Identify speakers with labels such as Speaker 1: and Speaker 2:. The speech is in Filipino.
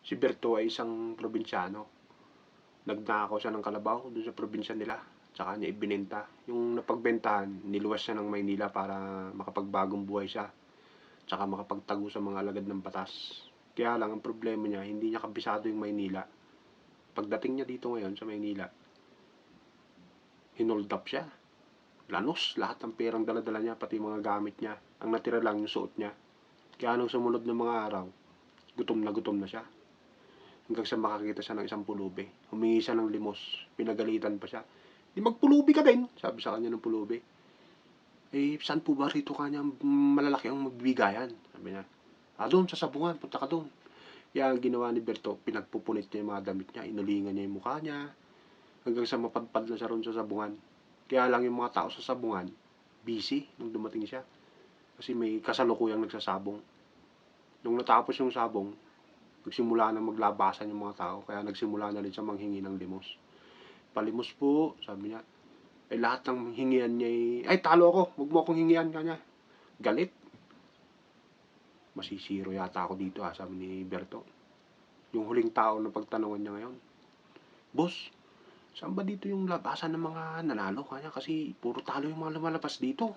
Speaker 1: Si Berto ay isang probinsyano. Nagnakaw siya ng kalabaw doon sa probinsya nila. Tsaka niya ibinenta. Yung napagbentahan, niluwas siya ng Maynila para makapagbagong buhay siya. Tsaka makapagtago sa mga alagad ng batas. Kaya lang, ang problema niya, hindi niya kabisado yung Maynila. Pagdating niya dito ngayon sa Maynila, hinold up siya. Lanos, lahat ng perang dala-dala niya, pati mga gamit niya. Ang natira lang yung suot niya. Kaya nung sumunod ng mga araw, gutom na siya. Hanggang sa makakita siya ng isang pulubi. Humingi siya ng limos. Pinagalitan pa siya. Di magpulubi ka din, sabi sa kanya ng pulubi. Eh, saan po ba rito kanya malalaki ang magbigayan? Sabi niya. Doon sa sabungan, punta ka doon. Kaya ang ginawa ni Berto, pinagpupunit niya yung mga damit niya, inulingan niya yung mukha niya, hanggang sa mapadpad na siya ron sa sabungan. Kaya lang yung mga tao sa sabungan, busy nung dumating siya. Kasi may kasalukuyang nagsasabong. Nung natapos yung sabong, nagsimula na maglabasan yung mga tao, kaya nagsimula na rin siya manghingi ng limos. Palimos po, sabi niya. Eh lahat ng hingian niya ay talo ako, huwag mo akong hingian kanya. Galit. Masisiro yata ako dito sabi ni Berto. Yung huling tao na pagtanungan niya ngayon. Boss, saan ba dito yung labasan ng mga nanalo kanya? Kasi puro talo yung mga lumalabas dito.